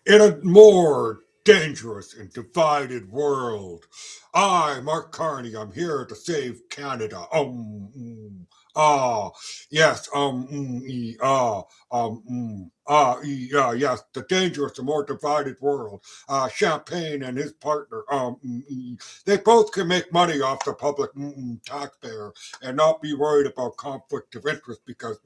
In a more dangerous and divided world, I, Mark Carney, I'm here to save Canada. Yes, yes, the dangerous and more divided world. Champagne and his partner, they both can make money off the public taxpayer and not be worried about conflict of interest because,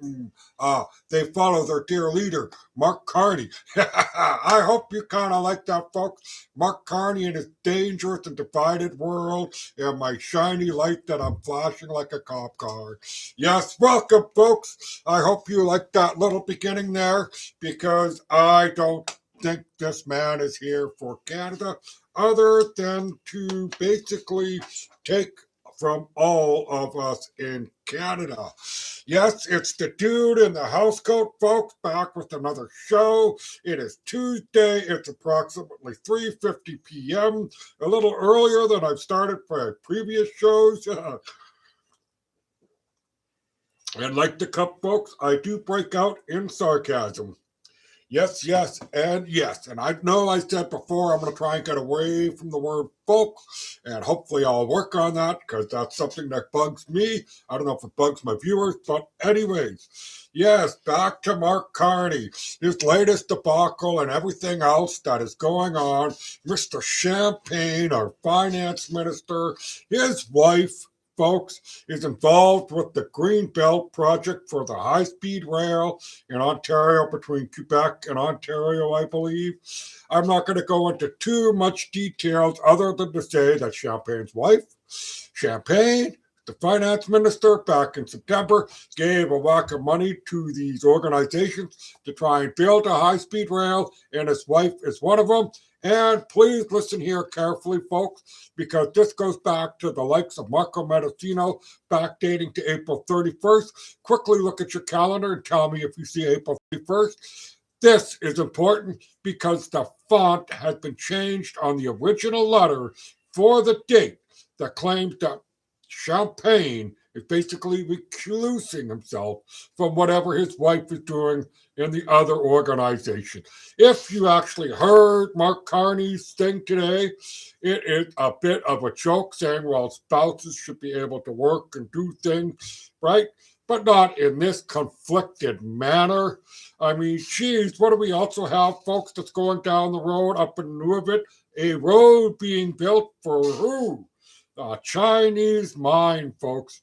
they follow their dear leader, Mark Carney. I hope you kind of like that, folks. Mark Carney and his dangerous and divided world, and my shiny light that I'm flashing like a cop car. Yes, welcome, folks. I hope you like that little beginning there, because I don't think this man is here for Canada other than to basically take from all of us in Canada. Yes, it's the dude in the house coat, folks, back with another show. It is Tuesday. It's approximately 3:50 p.m., a little earlier than I've started for previous shows. And like the cup, folks, I do break out in sarcasm. Yes, yes, and yes. And I know I said before I'm going to try and get away from the word folk, and hopefully I'll work on that because that's something that bugs me. I don't know if it bugs my viewers, but anyways, yes, back to Mark Carney, his latest debacle and everything else that is going on. Mr. Champagne, our finance minister, his wife, folks, is involved with the Green Belt project for the high speed rail in Ontario, between Quebec and Ontario, I believe. I'm not going to go into too much details other than to say that Champagne's wife, Champagne, the finance minister, back in September, gave a whack of money to these organizations to try and build a high speed rail, and his wife is one of them. And please listen here carefully, folks, because this goes back to the likes of Marco Mendocino, backdating to April 31st. Quickly look at your calendar and tell me if you see April 31st. This is important because the font has been changed on the original letter for the date that claims that Champagne is basically reclusing himself from whatever his wife is doing in the other organization. If you actually heard Mark Carney's thing today, it is a bit of a joke saying, well, spouses should be able to work and do things, right? But not in this conflicted manner. I mean, geez, what do we also have, folks, that's going down the road up in Nunavut? A road being built for who? A Chinese mine, folks.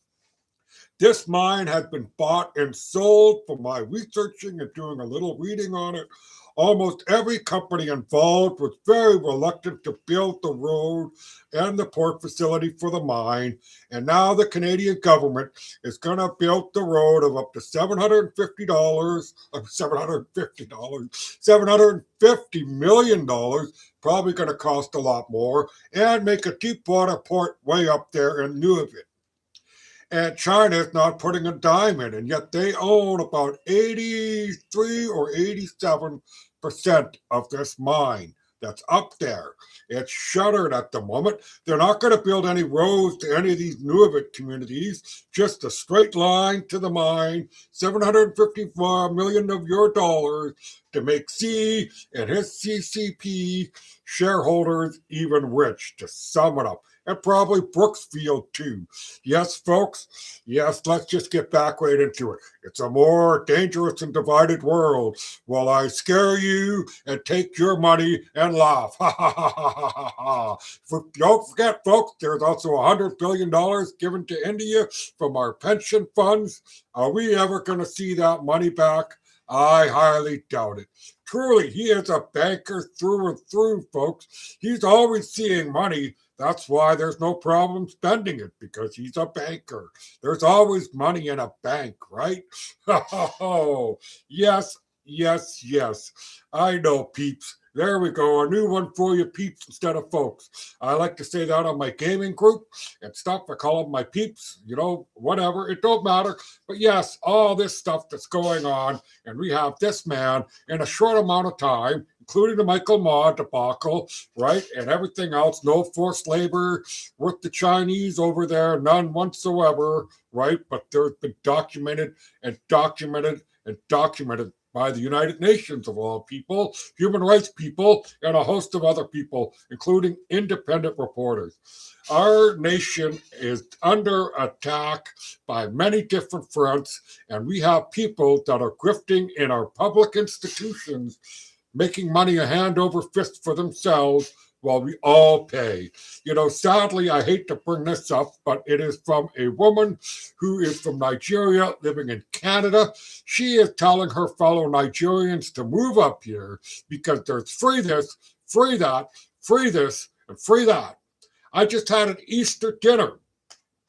This mine has been bought and sold from my researching and doing a little reading on it. Almost every company involved was very reluctant to build the road and the port facility for the mine. And now the Canadian government is going to build the road of up to $750, $750 million, probably going to cost a lot more, and make a deep water port way up there in Nunavut. And China is not putting a dime in, and yet they own about 83 or 87% of this mine that's up there. It's shuttered at the moment. They're not going to build any roads to any of these Nunavut communities, just a straight line to the mine, 754 million of your dollars to make C and his CCP shareholders even rich, to sum it up. And probably Brooksfield too. Yes, folks. Yes, let's just get back right into it. It's a more dangerous and divided world. While I scare you and take your money and laugh. Ha ha ha ha ha ha. Don't forget, folks, there's also $100 billion given to India from our pension funds. Are we ever going to see that money back? I highly doubt it. Truly, he is a banker through and through, folks. He's always seeing money. That's why there's no problem spending it, because he's a banker. There's always money in a bank, right? Oh, yes, yes, yes. I know, peeps. There we go. A new one for you, peeps, instead of folks. I like to say that on my gaming group and stuff. I call them my peeps, whatever. It don't matter. But yes, all this stuff that's going on, and we have this man in a short amount of time, including the Michael Ma debacle, right? And everything else, no forced labor with the Chinese over there, none whatsoever, right? But there's been documented and documented and documented by the United Nations of all people, human rights people, and a host of other people, including independent reporters. Our nation is under attack by many different fronts, and we have people that are grifting in our public institutions, making money a hand over fist for themselves while we all pay. Sadly, I hate to bring this up, but it is from a woman who is from Nigeria living in Canada. She is telling her fellow Nigerians to move up here because there's free this, free that, free this, and free that. I just had an Easter dinner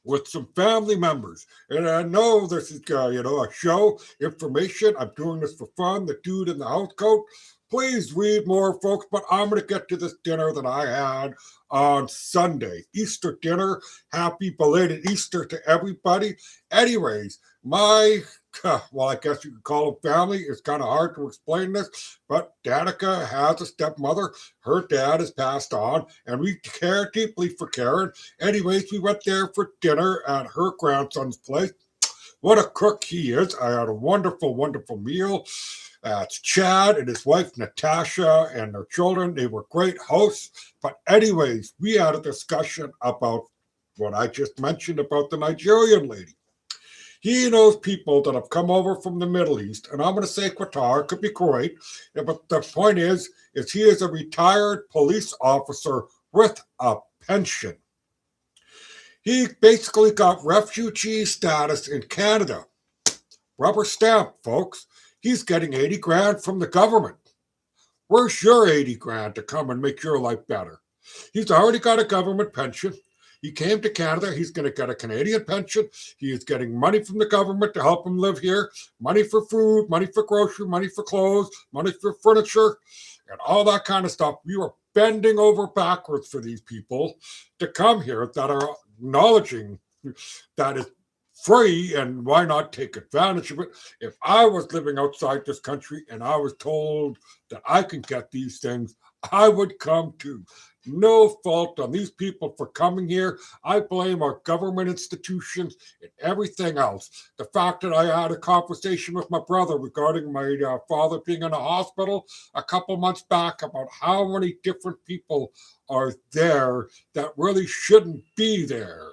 with some family members. And I know this is, a show, information. I'm doing this for fun. The dude in the house coat. Please read more, folks. But I'm going to get to this dinner that I had on Sunday. Easter dinner. Happy belated Easter to everybody. Anyways, I guess you could call them family. It's kind of hard to explain this, but Danica has a stepmother. Her dad has passed on, and we care deeply for Karen. Anyways, we went there for dinner at her grandson's place. What a cook he is. I had a wonderful, wonderful meal. It's Chad and his wife Natasha and their children. They were great hosts. But anyways, we had a discussion about what I just mentioned about the Nigerian lady. He knows people that have come over from the Middle East, and I'm going to say Qatar, could be Kuwait, but the point is he is a retired police officer with a pension. He basically got refugee status in Canada. Rubber stamp, folks. He's getting 80 grand from the government. Where's your 80 grand to come and make your life better? He's already got a government pension. He came to Canada. He's going to get a Canadian pension. He is getting money from the government to help him live here. Money for food, money for grocery, money for clothes, money for furniture, and all that kind of stuff. We were bending over backwards for these people to come here that are acknowledging that it's free, and why not take advantage of it? If I was living outside this country and I was told that I can get these things, I would come too. No fault on these people for coming here. I blame our government institutions and everything else. The fact that I had a conversation with my brother regarding my father being in a hospital a couple months back about how many different people are there that really shouldn't be there.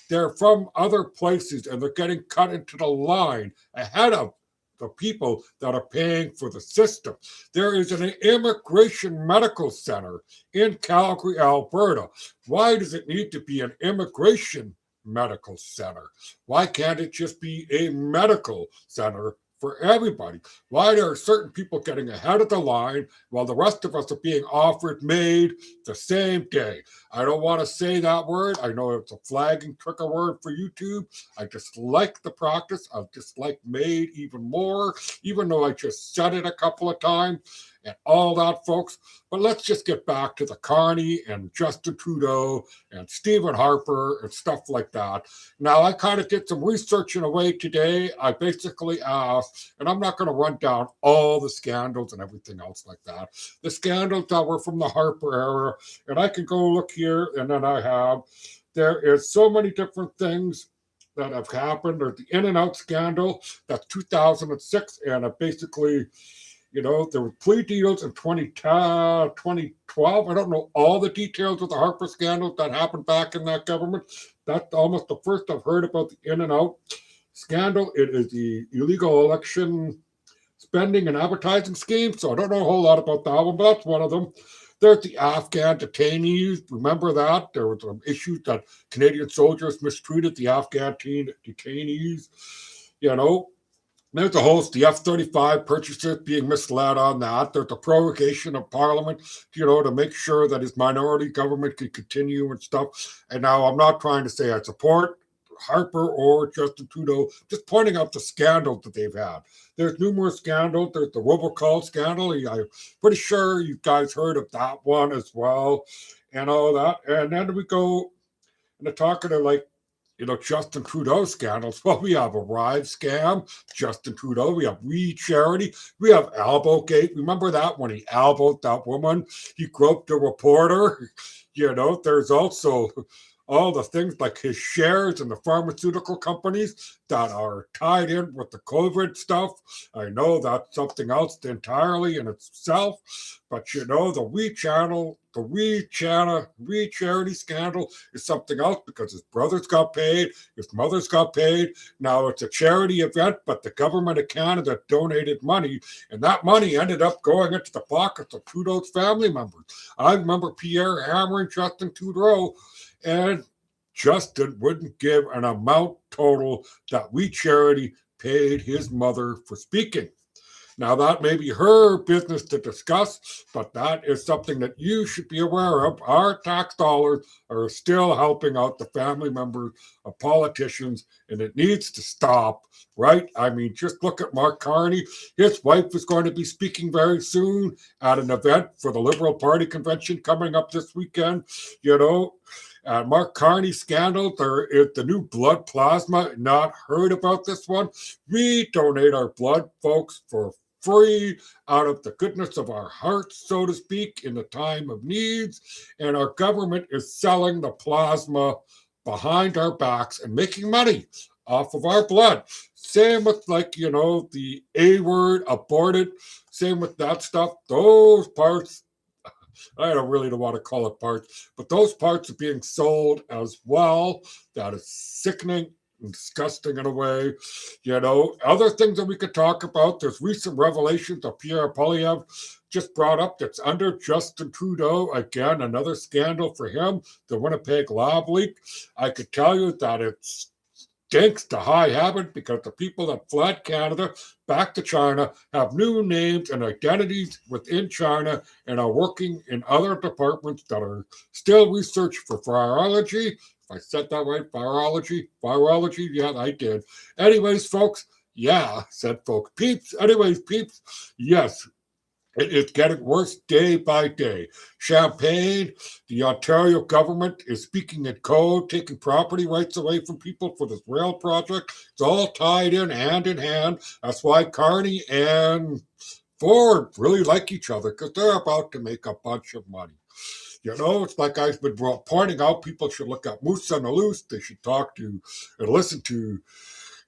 They're from other places and they're getting cut into the line ahead of the people that are paying for the system. There is an immigration medical center in Calgary, Alberta. Why does it need to be an immigration medical center? Why can't it just be a medical center for everybody? Why are certain people getting ahead of the line while the rest of us are being offered made the same day? I don't want to say that word. I know it's a flagging trigger word for YouTube. I just like the practice. I just like made even more, even though I just said it a couple of times and all that, folks. But let's just get back to the Carney and Justin Trudeau and Stephen Harper and stuff like that. Now, I kind of did some research in a way today. I basically asked, and I'm not going to run down all the scandals and everything else like that. The scandals that were from the Harper era, and I can go look here, and then there is so many different things that have happened. There's the In-N-Out scandal, that's 2006, and basically, there were plea deals in 2012. I don't know all the details of the Harper scandal that happened back in that government. That's almost the first I've heard about the In-N-Out scandal. It is the illegal election spending and advertising scheme. So I don't know a whole lot about that one, but that's one of them. There's the Afghan detainees. Remember that? There were some issues that Canadian soldiers mistreated the Afghan detainees. There's the host, the F-35 purchaser being misled on that. There's the prorogation of Parliament, to make sure that his minority government can continue and stuff. And now I'm not trying to say I support Harper or Justin Trudeau, just pointing out the scandals that they've had. There's numerous scandals. There's the robocall scandal. I'm pretty sure you guys heard of that one as well and all that. And then we go into talking to Justin Trudeau scandals. Well, we have a Arrive scam, Justin Trudeau. We have We Charity. We have Elbowgate. Remember that when he elbowed that woman? He groped a reporter. There's also all the things like his shares in the pharmaceutical companies that are tied in with the COVID stuff. I know that's something else entirely in itself, but the We Charity scandal is something else because his brothers got paid, his mother's got paid. Now it's a charity event, but the government of Canada donated money, and that money ended up going into the pockets of Trudeau's family members. I remember Pierre hammering Justin Trudeau, and Justin wouldn't give an amount total that We Charity paid his mother for speaking. Now, that may be her business to discuss, but that is something that you should be aware of. Our tax dollars are still helping out the family members of politicians, and it needs to stop, right? I mean, just look at Mark Carney. His wife is going to be speaking very soon at an event for the Liberal Party convention coming up this weekend. Mark Carney scandal, there is the new blood plasma. Not heard about this one? We donate our blood, folks, for free out of the goodness of our hearts, so to speak, in the time of needs. And our government is selling the plasma behind our backs and making money off of our blood. Same with, the A word, aborted. Same with that stuff. Those parts, I don't really want to call it parts, but those parts are being sold as well. That is sickening and disgusting in a way. Other things that we could talk about, there's recent revelations that Pierre Poilievre just brought up that's under Justin Trudeau. Again, another scandal for him, the Winnipeg lab leak. I could tell you that it's stinks to high heaven because the people that fled Canada back to China have new names and identities within China and are working in other departments that are still research for virology. If I said that right, virology, yeah, I did. Anyways, folks, yeah, said folks. Peeps, yes, it is getting worse day by day. Champagne, the Ontario government is speaking in code, taking property rights away from people for this rail project. It's all tied in hand. That's why Carney and Ford really like each other because they're about to make a bunch of money. It's like I've been pointing out, people should look at Moose on the Loose. They should talk to and listen to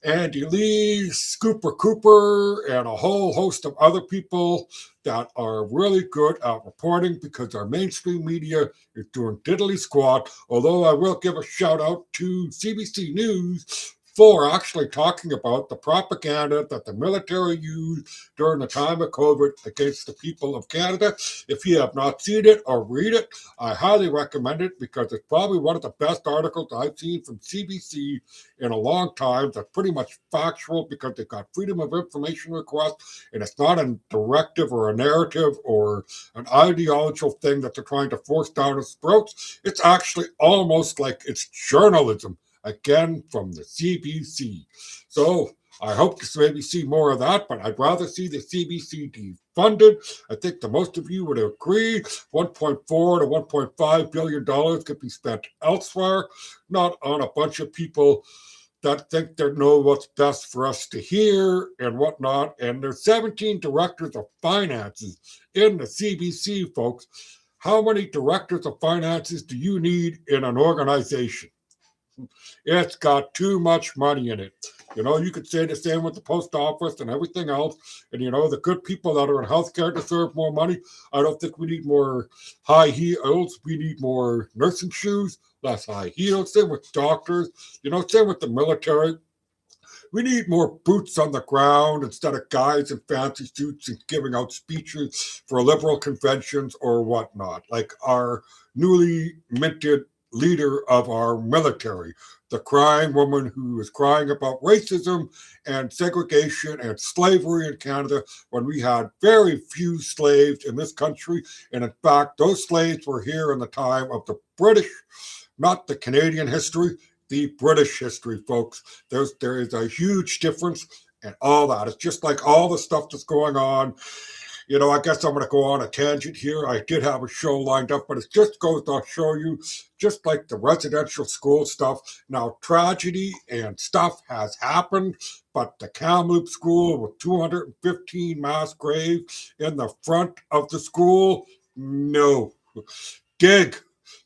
Andy Lee, Scooper Cooper, and a whole host of other people that are really good at reporting because our mainstream media is doing diddly squat. Although I will give a shout out to CBC News for actually talking about the propaganda that the military used during the time of COVID against the people of Canada. If you have not seen it or read it, I highly recommend it because it's probably one of the best articles I've seen from CBC in a long time. That's pretty much factual because they've got freedom of information requests, and it's not a directive or a narrative or an ideological thing that they're trying to force down its throats. It's actually almost like it's journalism, again, from the CBC. So I hope to maybe see more of that, but I'd rather see the CBC defunded. I think the most of you would agree 1.4 to 1.5 billion dollars could be spent elsewhere, not on a bunch of people that think they know what's best for us to hear and whatnot. And there's 17 directors of finances in the CBC, folks. How many directors of finances do you need in an organization? It's got too much money in it. You could say the same with the post office and everything else. And, the good people that are in healthcare deserve more money. I don't think we need more high heels. We need more nursing shoes, less high heels. Same with doctors, same with the military. We need more boots on the ground instead of guys in fancy suits and giving out speeches for liberal conventions or whatnot, like our newly minted leader of our military, the crying woman who is crying about racism and segregation and slavery in Canada when we had very few slaves in this country. And in fact, those slaves were here in the time of the British, not the Canadian history, the British history, folks. There is a huge difference and all that. It's just like all the stuff that's going on. I guess I'm going to go on a tangent here. I did have a show lined up, but it just goes to show you, just like the residential school stuff, now tragedy and stuff has happened, but the Kamloops school with 215 mass graves in the front of the school, no. Dig.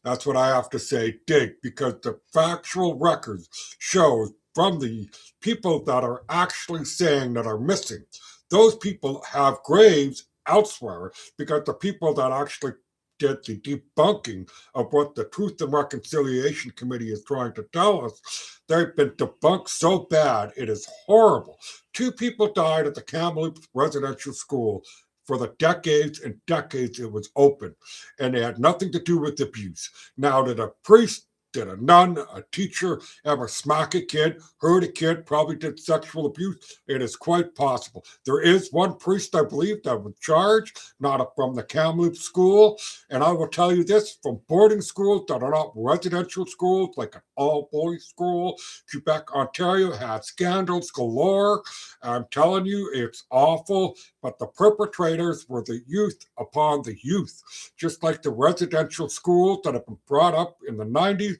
That's what I have to say, dig, because the factual records shows from the people that are actually saying that are missing, those people have graves elsewhere because the people that actually did the debunking of what the Truth and Reconciliation Committee is trying to tell us, they've been debunked so bad, it is horrible. Two people died at the Kamloops Residential School for the decades and decades it was open, and it had nothing to do with abuse. Now, did a priest, did a nun, a teacher ever smack a kid, hurt a kid, probably did sexual abuse? It is quite possible. There is one priest, I believe, that was charged, not from the Kamloops school. And I will tell you this, from boarding schools that are not residential schools, like an all-boys school, Quebec, Ontario has scandals galore. I'm telling you, it's awful. But the perpetrators were the youth upon the youth, just like the residential schools that have been brought up in the 90s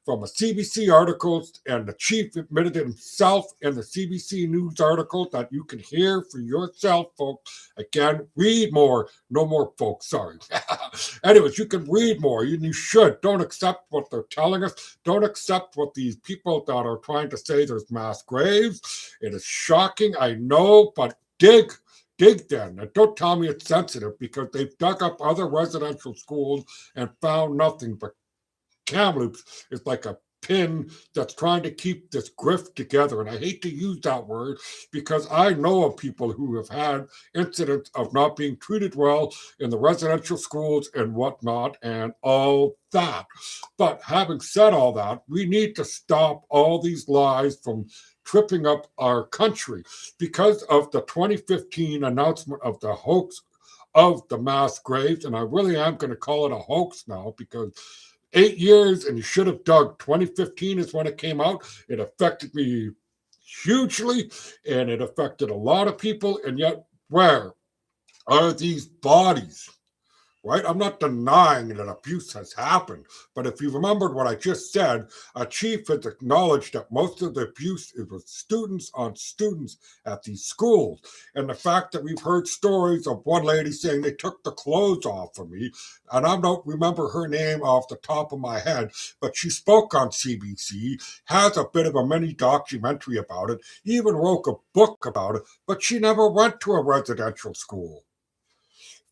from a CBC article, and the chief admitted himself in the CBC News article that you can hear for yourself, folks. Again, read more. No more, folks, sorry. Anyways, you can read more. You should. Don't accept what they're telling us. Don't accept what these people that are trying to say there's mass graves. It is shocking, I know, but dig then, and don't tell me it's sensitive, because they've dug up other residential schools and found nothing. But Kamloops is like a pin that's trying to keep this grift together. And I hate to use that word because I know of people who have had incidents of not being treated well in the residential schools and whatnot and all that. But having said all that, we need to stop all these lies from tripping up our country because of the 2015 announcement of the hoax of the mass graves. And I really am going to call it a hoax now, because 8 years and you should have dug. 2015 is when it came out. It affected me hugely, and it affected a lot of people. And yet, where are these bodies? Right? I'm not denying that abuse has happened, but if you remembered what I just said, a chief has acknowledged that most of the abuse is with students on students at these schools. And the fact that we've heard stories of one lady saying they took the clothes off of me, and I don't remember her name off the top of my head, but she spoke on CBC, has a bit of a mini documentary about it, even wrote a book about it, but she never went to a residential school.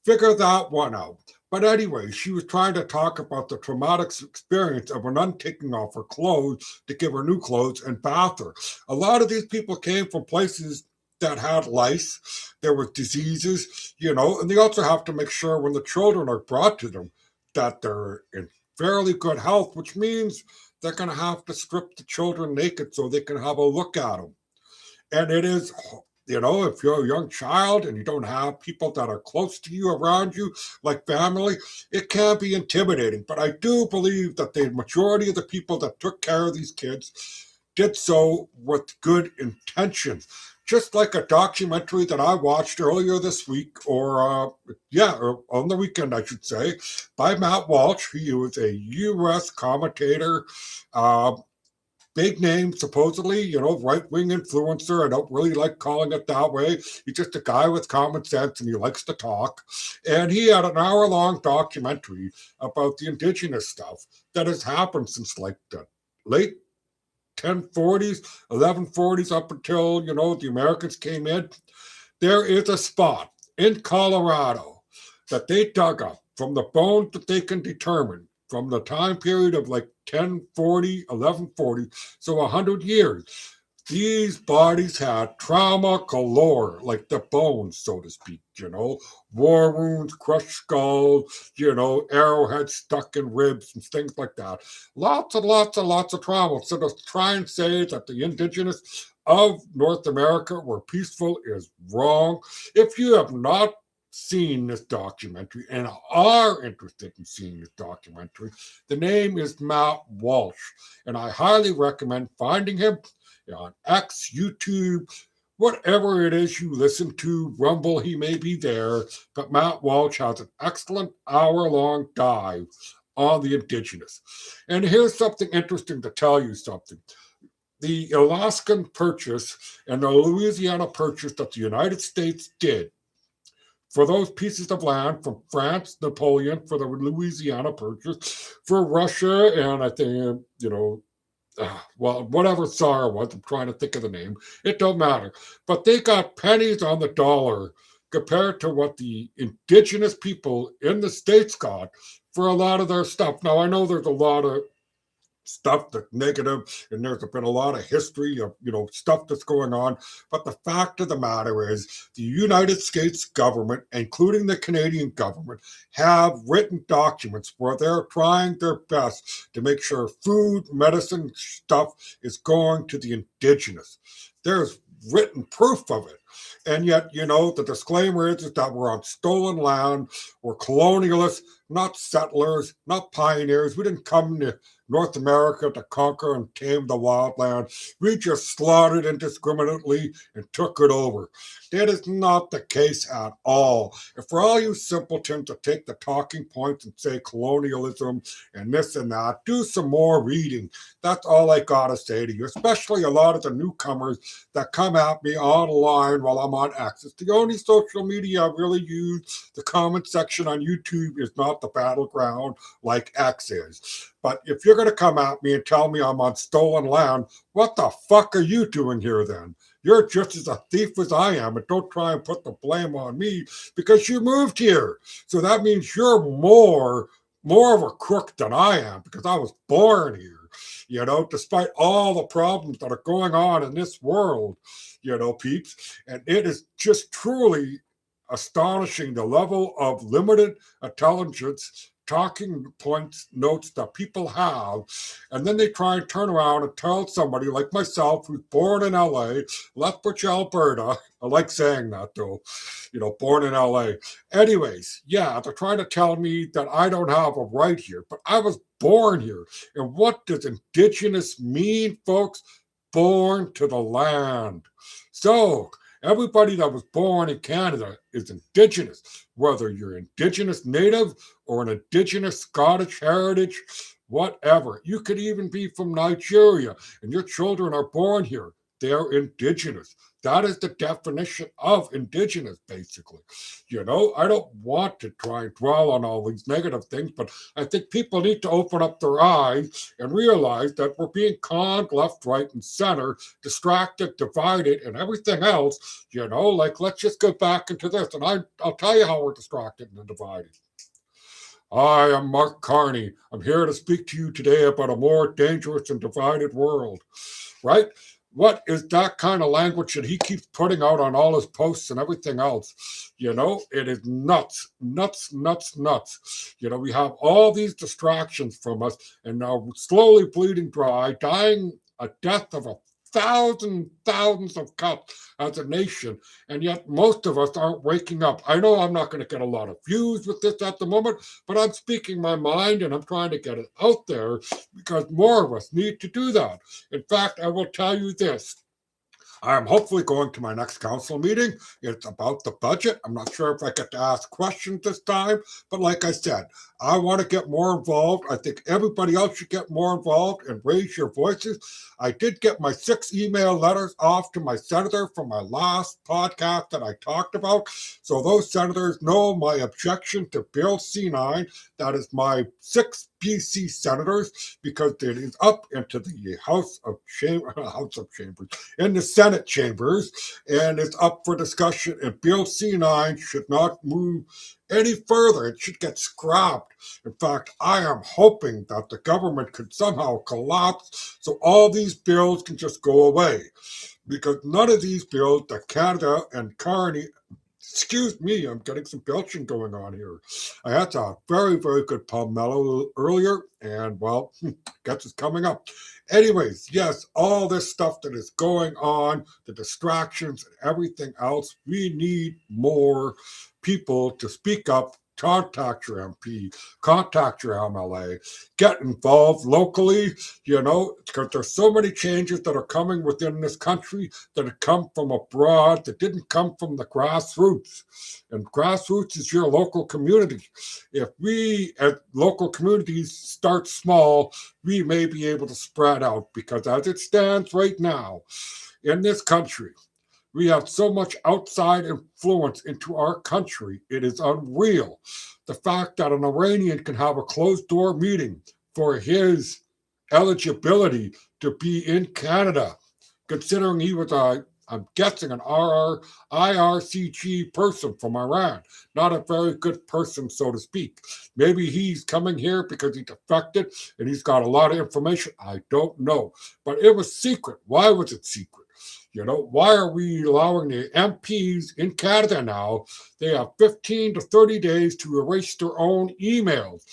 Figure that one out. But anyway, she was trying to talk about the traumatic experience of a nun taking off her clothes to give her new clothes and bath her. A lot of these people came from places that had lice. There were diseases, and they also have to make sure when the children are brought to them that they're in fairly good health, which means they're going to have to strip the children naked so they can have a look at them. And it is, if you're a young child and you don't have people that are close to you around you, like family, it can be intimidating. But I do believe that the majority of the people that took care of these kids did so with good intentions. Just like a documentary that I watched earlier this week, or on the weekend, I should say, by Matt Walsh. He was a U.S. commentator, big name, supposedly, right-wing influencer. I don't really like calling it that way. He's just a guy with common sense, and he likes to talk. And he had an hour-long documentary about the indigenous stuff that has happened since, like, the late 1040s, 1140s, up until, the Americans came in. There is a spot in Colorado that they dug up from the bones that they can determine from the time period of like 1040, 1140, so 100 years. These bodies had trauma galore, like the bones, so to speak, war wounds, crushed skulls, arrowheads stuck in ribs and things like that. Lots and lots and lots of trauma. So to try and say that the indigenous of North America were peaceful is wrong. If you have not seen this documentary and are interested in seeing this documentary, the name is Matt Walsh, and I highly recommend finding him on X, YouTube, whatever it is you listen to, Rumble, he may be there, but Matt Walsh has an excellent hour-long dive on the indigenous. And here's something interesting to tell you something. The Alaskan Purchase and the Louisiana Purchase that the United States did for those pieces of land from France, Napoleon for the Louisiana Purchase, for Russia, and I think, well, whatever Tsar was, I'm trying to think of the name. It don't matter. But they got pennies on the dollar compared to what the indigenous people in the States got for a lot of their stuff. Now, I know there's a lot of stuff that's negative, and there's been a lot of history of stuff that's going on, but the fact of the matter is the United States government, including the Canadian government, have written documents where they're trying their best to make sure food, medicine stuff is going to the indigenous. There's written proof of it. And yet, the disclaimer is that we're on stolen land, we're colonialists, not settlers, not pioneers. We didn't come to North America to conquer and tame the wildland. We just slaughtered indiscriminately and took it over. That is not the case at all. And for all you simpletons to take the talking points and say colonialism and this and that, do some more reading. That's all I gotta say to you, especially a lot of the newcomers that come at me online while I'm on X. It's the only social media I really use. The comment section on YouTube is not the battleground like X is. But if you're going to come at me and tell me I'm on stolen land, what the fuck are you doing here then? You're just as a thief as I am, and don't try and put the blame on me because you moved here. So that means you're more of a crook than I am because I was born here. Despite all the problems that are going on in this world, peeps. And it is just truly astonishing the level of limited intelligence talking points, notes that people have, and then they try and turn around and tell somebody like myself, who's born in LA, Lethbridge, Alberta. I like saying that though, born in LA. Anyways, yeah, they're trying to tell me that I don't have a right here, but I was born here. And what does indigenous mean, folks? Born to the land. So, everybody that was born in Canada is indigenous, whether you're indigenous native or an indigenous Scottish heritage, whatever. You could even be from Nigeria and your children are born here. They're indigenous. That is the definition of indigenous, basically. I don't want to try and dwell on all these negative things, but I think people need to open up their eyes and realize that we're being conned left, right, and center, distracted, divided, and everything else. Let's just go back into this, and I'll tell you how we're distracted and divided. I am Mark Carney. I'm here to speak to you today about a more dangerous and divided world, right? What is that kind of language that he keeps putting out on all his posts and everything else? It is nuts, nuts, nuts, nuts. We have all these distractions from us and now slowly bleeding dry, dying a death of thousands of cuts as a nation, and yet most of us aren't waking up. I know I'm not going to get a lot of views with this at the moment, but I'm speaking my mind and I'm trying to get it out there because more of us need to do that. In fact, I will tell you this. I am hopefully going to my next council meeting. It's about the budget. I'm not sure if I get to ask questions this time, but like I said, I want to get more involved. I think everybody else should get more involved and raise your voices. I did get my 6 email letters off to my senator from my last podcast that I talked about. So those senators know my objection to Bill C9. That is my 6 BC senators, because it is up into the House of Chambers, in the Senate chambers, and it's up for discussion. And Bill C9 should not move any further. It should get scrapped. In fact, I am hoping that the government could somehow collapse so all these bills can just go away, because none of these bills that Canada and Carney, excuse me, I'm getting some belching going on here. I had a very, very good pomelo earlier, and well, guess it's coming up. Anyways, yes, all this stuff that is going on, the distractions and everything else, we need more people to speak up. Contact your MP, contact your MLA, get involved locally, because there's so many changes that are coming within this country that have come from abroad, that didn't come from the grassroots. And grassroots is your local community. If we, as local communities, start small, we may be able to spread out, because as it stands right now in this country, We have so much outside influence into our country. It is unreal. The fact that an Iranian can have a closed door meeting for his eligibility to be in Canada, considering he was I'm guessing, an IRCG person from Iran. Not a very good person, so to speak. Maybe he's coming here because he defected and he's got a lot of information. I don't know. But it was secret. Why was it secret? Why are we allowing the MPs in Canada now? They have 15 to 30 days to erase their own emails.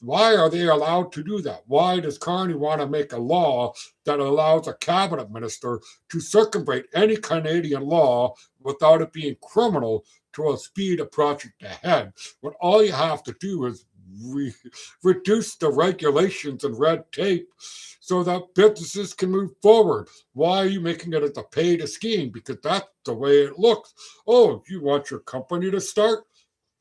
Why are they allowed to do that? Why does Carney want to make a law that allows a cabinet minister to circumvent any Canadian law without it being criminal to speed a project ahead? When all you have to do is reduce the regulations and red tape so that businesses can move forward. Why are you making it as a pay to scheme? Because that's the way it looks. Oh, you want your company to start?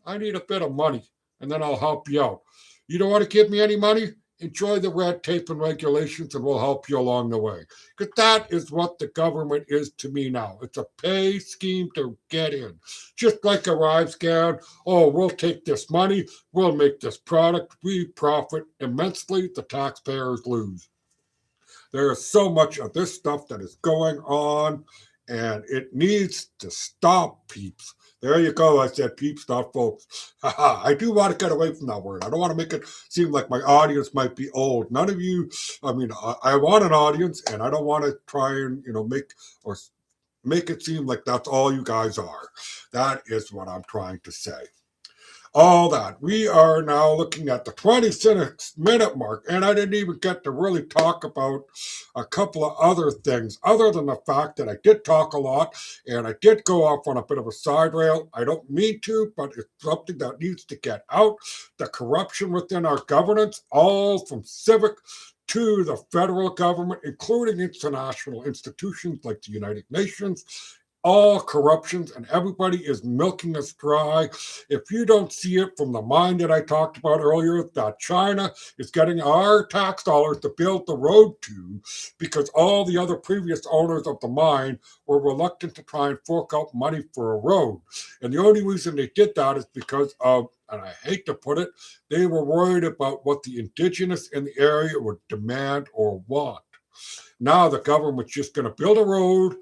I need a bit of money, and then I'll help you out. You don't want to give me any money? Enjoy the red tape and regulations, and we'll help you along the way. Because that is what the government is to me now. It's a pay scheme to get in. Just like a Rive scan. Oh, we'll take this money. We'll make this product. We profit immensely. The taxpayers lose. There is so much of this stuff that is going on, and it needs to stop, peeps. There you go. I said peeps, not folks. I do want to get away from that word. I don't want to make it seem like my audience might be old. None of you, I want an audience, and I don't want to try and, make it seem like that's all you guys are. That is what I'm trying to say. All that. We are now looking at the 26-minute mark, and I didn't even get to really talk about a couple of other things, other than the fact that I did talk a lot, and I did go off on a bit of a side rail. I don't mean to, but it's something that needs to get out. The corruption within our governance, all from civic to the federal government, including international institutions like the United Nations, all corruptions, and everybody is milking us dry. If you don't see it from the mine that I talked about earlier, that China is getting our tax dollars to build the road to, because all the other previous owners of the mine were reluctant to try and fork out money for a road. And the only reason they did that is because of, and I hate to put it, they were worried about what the indigenous in the area would demand or want. Now the government's just going to build a road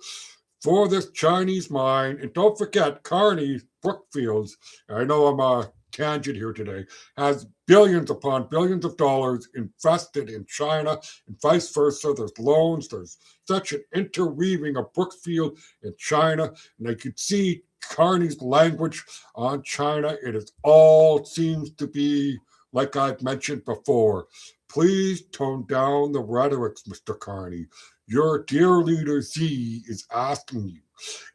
for this Chinese mine. And don't forget, Carneys, Brookfields, I know I'm a tangent here today, has billions upon billions of dollars invested in China and vice versa. There's loans, there's such an interweaving of Brookfield and China. And I could see Carney's language on China. It is all seems to be, like I've mentioned before, please tone down the rhetorics, Mr. Carney. Your dear leader Z is asking you.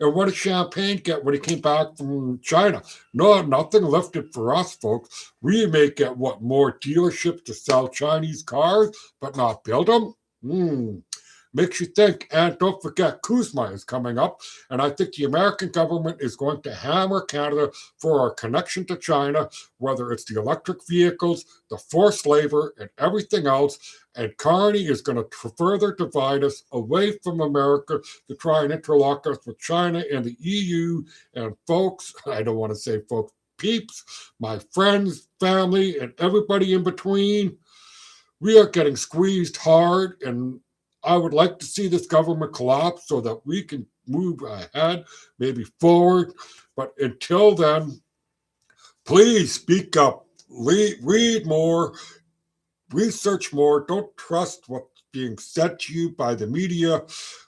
And what did Champagne get when he came back from China? No, nothing lifted for us, folks. We may get more dealerships to sell Chinese cars, but not build them? Makes you think. And don't forget, Kuzma is coming up, and I think the American government is going to hammer Canada for our connection to China, whether it's the electric vehicles, the forced labor, and everything else. And Carney is going to further divide us away from America to try and interlock us with China and the EU. And folks, I don't want to say folks, peeps, my friends, family, and everybody in between, we are getting squeezed hard, and I would like to see this government collapse so that we can move ahead, maybe forward. But until then, please speak up, read more, research more. Don't trust what's being said to you by the media.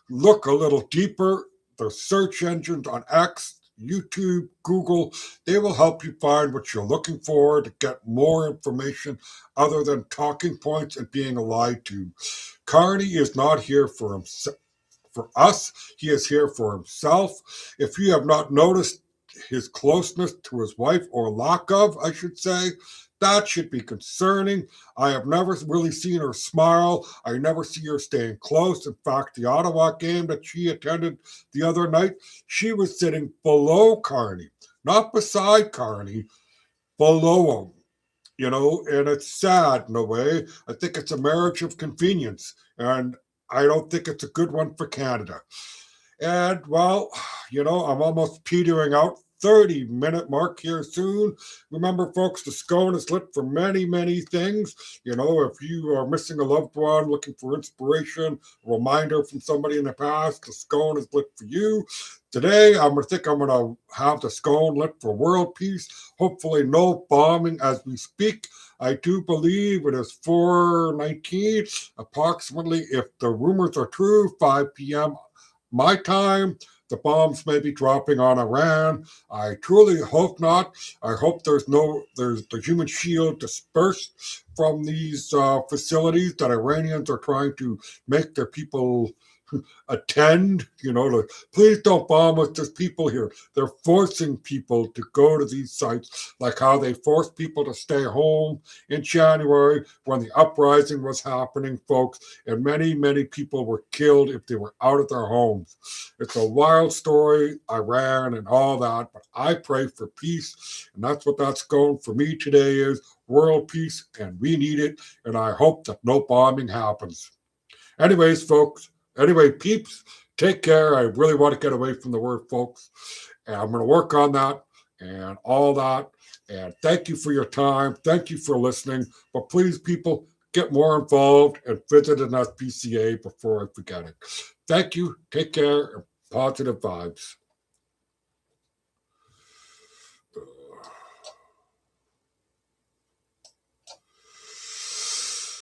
Look a little deeper. The search engines on X, YouTube, Google, they will help you find what you're looking for to get more information other than talking points and being lied to. Carney is not here for himself. For us, he is here for himself. If you have not noticed his closeness to his wife, or lack of, I should say, that should be concerning. I have never really seen her smile. I never see her staying close. In fact, the Ottawa game that she attended the other night, she was sitting below Carney, not beside Carney, below him. And it's sad in a way. I think it's a marriage of convenience, and I don't think it's a good one for Canada. And well, I'm almost petering out. 30-minute mark here soon. Remember, folks, the scone is lit for many, many things. If you are missing a loved one, looking for inspiration, a reminder from somebody in the past, the scone is lit for you. Today, I'm gonna have the scone lit for world peace. Hopefully, no bombing as we speak. I do believe it is 4:19, approximately, if the rumors are true, 5 p.m. my time. The bombs may be dropping on Iran. I truly hope not. I hope there's the human shield dispersed from these facilities that Iranians are trying to make their people attend. Please don't bomb us. There's people here. They're forcing people to go to these sites, like how they forced people to stay home in January when the uprising was happening, folks, and many, many people were killed if they were out of their homes. It's a wild story, Iran and all that, but I pray for peace, and that's what that's going for me today is world peace, and we need it, and I hope that no bombing happens. Anyways, folks, peeps, take care. I really want to get away from the word folks, and I'm going to work on that and all that. And thank you for your time. Thank you for listening. But please, people, get more involved and visit an SPCA before I forget it. Thank you. Take care and positive vibes.